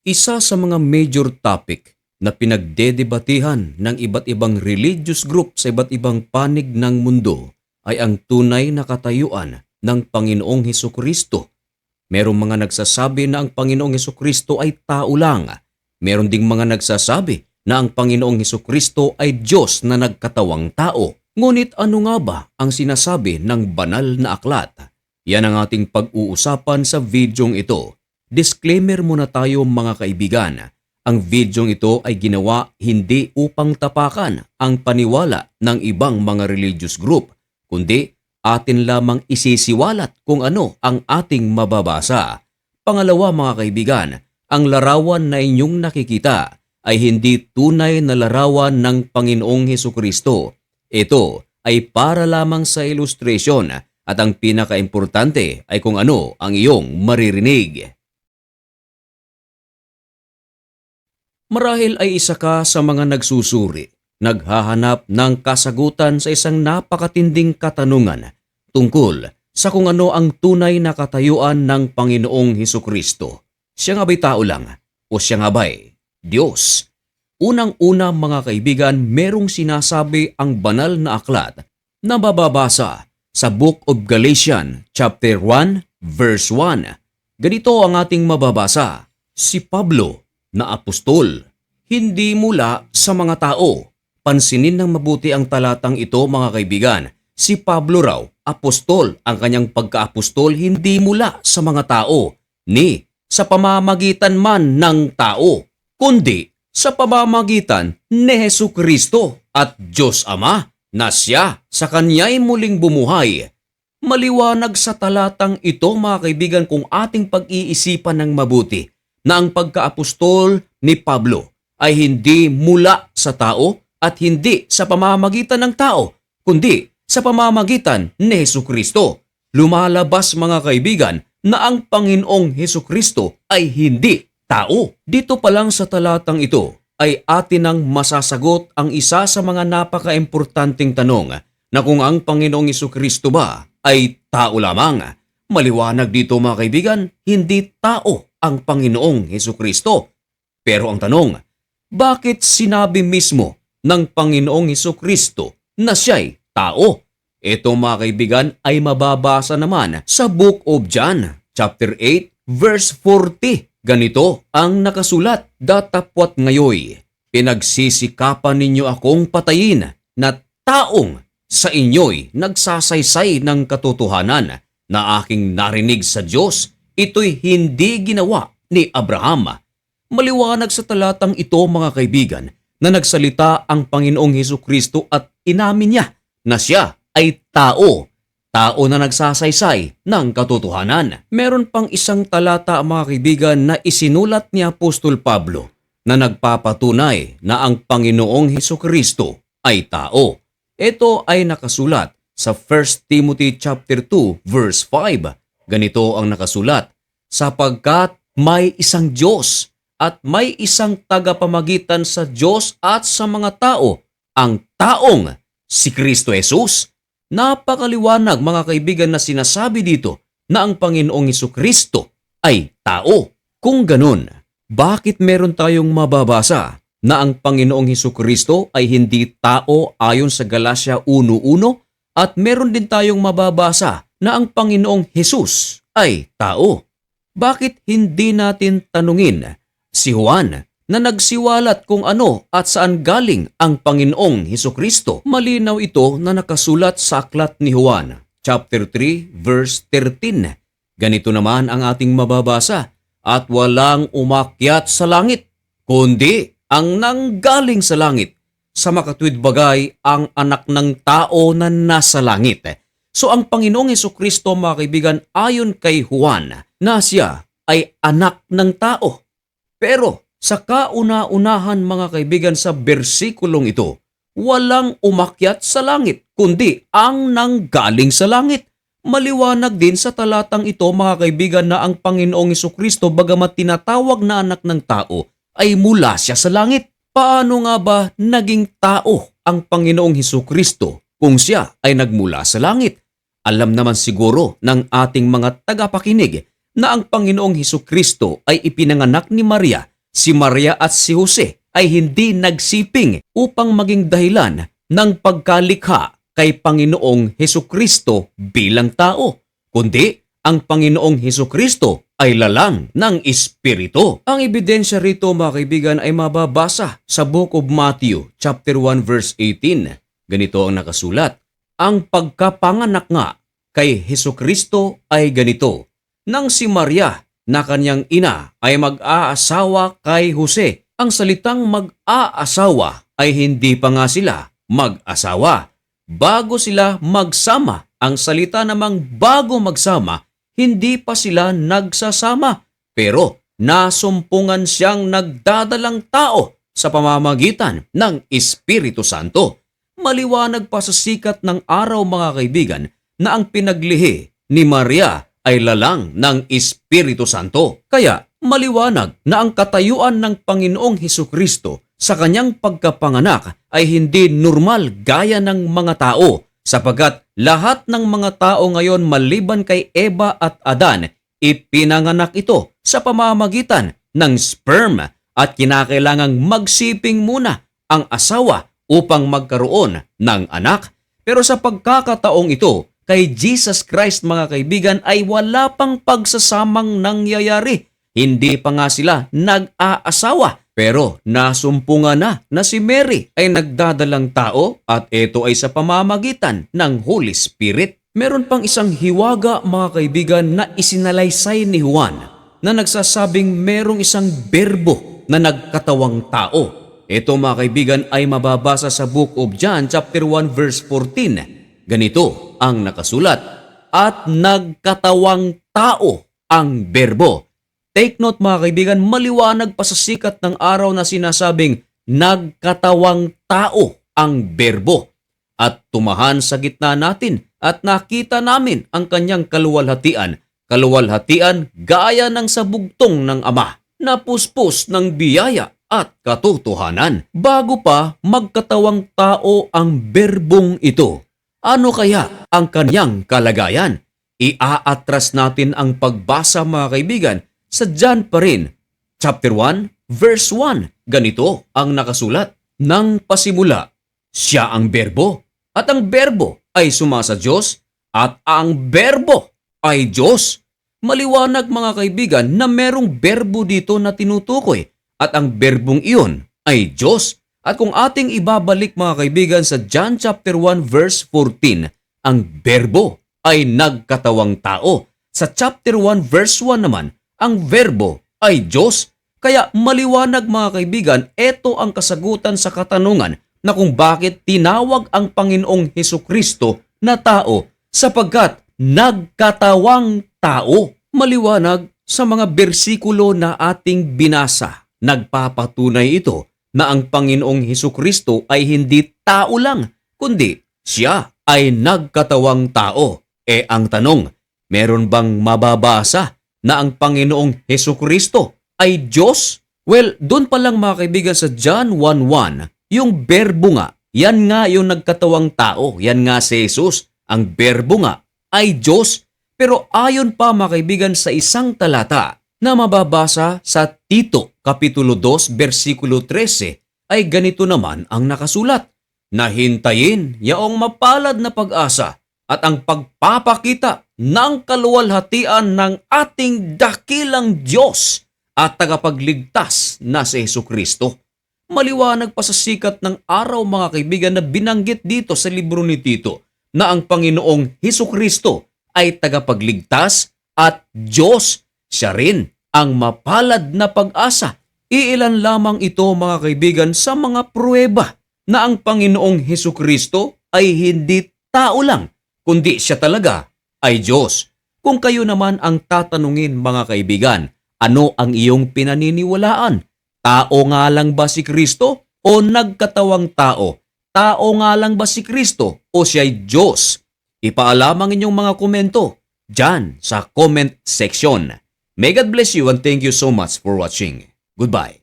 Isa sa mga major topic na pinagdedebatehan ng iba't ibang religious group sa iba't ibang panig ng mundo ay ang tunay na katayuan ng Panginoong Hesukristo. Merong mga nagsasabi na ang Panginoong Hesukristo ay tao lang. Meron ding mga nagsasabi na ang Panginoong Hesukristo ay Diyos na nagkatawang tao. Ngunit ano nga ba ang sinasabi ng banal na aklat? Yan ang ating pag-uusapan sa videong ito. Disclaimer muna tayo mga kaibigan. Ang videong ito ay ginawa hindi upang tapakan ang paniwala ng ibang mga religious group, kundi atin lamang isisiwalat kung ano ang ating mababasa. Pangalawa mga kaibigan, ang larawan na inyong nakikita ay hindi tunay na larawan ng Panginoong Hesukristo. Ito ay para lamang sa illustration at ang pinakaimportante ay kung ano ang iyong maririnig. Marahil ay isa ka sa mga nagsusuri, naghahanap ng kasagutan sa isang napakatinding katanungan tungkol sa kung ano ang tunay na katayuan ng Panginoong Hesukristo. Siya nga ba'y tao lang o siya nga ba'y Diyos? Unang-una mga kaibigan, merong sinasabi ang banal na aklat na mababasa sa Book of Galatians chapter 1 verse 1. Ganito ang ating mababasa. Si Pablo na apostol, hindi mula sa mga tao. Pansinin ng mabuti ang talatang ito mga kaibigan. Si Pablo raw, apostol, ang kanyang pagka-apostol hindi mula sa mga tao, ni sa pamamagitan man ng tao, kundi sa pamamagitan ni Hesukristo at Diyos Ama na siya sa kanya'y muling bumuhay. Maliwanag sa talatang ito mga kaibigan kung ating pag-iisipan ng mabuti na ang pagka-apostol ni Pablo ay hindi mula sa tao at hindi sa pamamagitan ng tao, kundi sa pamamagitan ni Hesukristo. Lumalabas mga kaibigan na ang Panginoong Hesukristo ay hindi tao. Dito pa lang sa talatang ito ay atin ang masasagot ang isa sa mga napaka-importanting tanong na kung ang Panginoong Hesukristo ba ay tao lamang. Maliwanag dito mga kaibigan, hindi tao ang Panginoong Hesukristo. Pero ang tanong, bakit sinabi mismo ng Panginoong Hesukristo na siya'y tao? Ito mga kaibigan ay mababasa naman sa Book of John, chapter 8, verse 40. Ganito ang nakasulat, datapwat ngayoy, pinagsisikapan ninyo akong patayin na taong sa inyo'y nagsasaysay ng katotohanan na aking narinig sa Diyos, ito'y hindi ginawa ni Abraham. Maliwanag sa talatang ito mga kaibigan na nagsalita ang Panginoong Hesukristo at inamin niya na siya ay tao. Tao na nagsasaysay ng katotohanan. Meron pang isang talata mga kaibigan na isinulat ni Apostol Pablo na nagpapatunay na ang Panginoong Hesukristo ay tao. Ito ay nakasulat sa 1 Timothy chapter 2 verse 5. Ganito ang nakasulat, sapagkat may isang Diyos at may isang tagapamagitan sa Diyos at sa mga tao, ang taong si Kristo Jesus. Napakaliwanag mga kaibigan na sinasabi dito na ang Panginoong Hesukristo ay tao. Kung ganun, bakit meron tayong mababasa na ang Panginoong Hesukristo ay hindi tao ayon sa Galatia 1:1 at meron din tayong mababasa na ang Panginoong Hesus ay tao? Bakit hindi natin tanungin si Juan na nagsiwalat kung ano at saan galing ang Panginoong Hesukristo? Malinaw ito na nakasulat sa aklat ni Juan, chapter 3, verse 13. Ganito naman ang ating mababasa, at walang umakyat sa langit, kundi ang nanggaling sa langit. Sa makatuwid bagay ang anak ng tao na nasa langit. So ang Panginoong Hesukristo mga kaibigan ayon kay Juan na siya ay anak ng tao. Pero sa kauna-unahan mga kaibigan sa bersikulong ito, walang umakyat sa langit, kundi ang nanggaling sa langit. Maliwanag din sa talatang ito mga kaibigan na ang Panginoong Hesukristo bagamat tinatawag na anak ng tao, ay mula siya sa langit. Paano nga ba naging tao ang Panginoong Hesukristo kung siya ay nagmula sa langit? Alam naman siguro ng ating mga tagapakinig na ang Panginoong Hesukristo ay ipinanganak ni Maria si Maria at si Jose ay hindi nagsiping upang maging dahilan ng pagkalikha kay Panginoong Hesukristo bilang tao, kundi ang Panginoong Hesukristo ay lalang ng Espiritu. Ang ebidensya rito mga kaibigan ay mababasa sa Book of Matthew chapter 1 verse 18. Ganito ang nakasulat, ang pagkapanganak nga kay Hesukristo ay ganito, nang si Maria na kanyang ina ay mag-aasawa kay Jose. Ang salitang mag-aasawa ay hindi pa nga sila mag-asawa. Bago sila magsama, ang salita namang bago magsama, hindi pa sila nagsasama. Pero nasumpungan siyang nagdadalang tao sa pamamagitan ng Espiritu Santo. Maliwanag pa sa sikat ng araw mga kaibigan na ang pinaglihi ni Maria ay lalang ng Espiritu Santo. Kaya maliwanag na ang katayuan ng Panginoong Hesukristo sa kanyang pagkapanganak ay hindi normal gaya ng mga tao, sapagkat lahat ng mga tao ngayon maliban kay Eva at Adan, ipinanganak ito sa pamamagitan ng sperm at kinakailangang magsiping muna ang asawa upang magkaroon ng anak. Pero sa pagkakataong ito, kay Jesus Christ mga kaibigan ay wala pang pagsasamang nangyayari. Hindi pa nga sila nag-aasawa. Pero nasumpungan na si Mary ay nagdadalang tao at ito ay sa pamamagitan ng Holy Spirit. Meron pang isang hiwaga mga kaibigan na isinalaysay ni Juan na nagsasabing merong isang berbo na nagkatawang tao. Ito mga kaibigan ay mababasa sa Book of John chapter 1 verse 14. Ganito ang nakasulat, at nagkatawang tao ang berbo. Take note mga kaibigan, maliwanag pa sa sikat ng araw na sinasabing nagkatawang tao ang berbo. At tumahan sa gitna natin at nakita namin ang kanyang kaluwalhatian. Kaluwalhatian gaya ng sabugtong ng Ama, na puspos ng biyaya at katotohanan. Bago pa magkatawang tao ang berbong ito, ano kaya ang kanyang kalagayan? Iaatras natin ang pagbasa mga kaibigan sa John pa rin, chapter 1, verse 1. Ganito ang nakasulat, nang pasimula, siya ang berbo, at ang berbo ay sumasa Diyos, at ang berbo ay Diyos. Maliwanag mga kaibigan na merong berbo dito na tinutukoy, at ang berbong iyon ay Diyos. At kung ating ibabalik mga kaibigan sa John chapter 1 verse 14, ang berbo ay nagkatawang tao. Sa chapter 1 verse 1 naman, ang verbo ay Diyos. Kaya maliwanag mga kaibigan, ito ang kasagutan sa katanungan na kung bakit tinawag ang Panginoong Hesukristo na tao, sapagkat nagkatawang tao. Maliwanag sa mga bersikulo na ating binasa, nagpapatunay ito na ang Panginoong Hesukristo ay hindi tao lang, kundi siya ay nagkatawang tao. Ang tanong, meron bang mababasa na ang Panginoong Hesukristo ay Diyos? Well, doon pa lang mga kaibigan sa John 1:1, yung berbo nga, yan nga yung nagkatawang tao, yan nga si Jesus. Ang berbo nga ay Diyos. Pero ayon pa mga kaibigan sa isang talata na mababasa sa Tito Kapitulo 2, versikulo 13, ay ganito naman ang nakasulat, na hintayin yaong mapalad na pag-asa at ang pagpapakita ng kaluwalhatian ng ating dakilang Diyos at tagapagligtas na si Hesukristo. Maliwanag pa sa sikat ng araw mga kaibigan na binanggit dito sa libro ni Tito na ang Panginoong Hesukristo ay tagapagligtas at Diyos. Siya rin ang mapalad na pag-asa. Iilan lamang ito mga kaibigan sa mga pruweba na ang Panginoong Hesukristo ay hindi tao lang, kundi siya talaga ay Diyos. Kung kayo naman ang tatanungin mga kaibigan, ano ang iyong pinaniniwalaan? Tao nga lang ba si Kristo o nagkatawang tao? Tao nga lang ba si Kristo o siya'y Diyos? Ipaalam ang inyong mga komento dyan sa comment section. May God bless you and thank you so much for watching. Goodbye.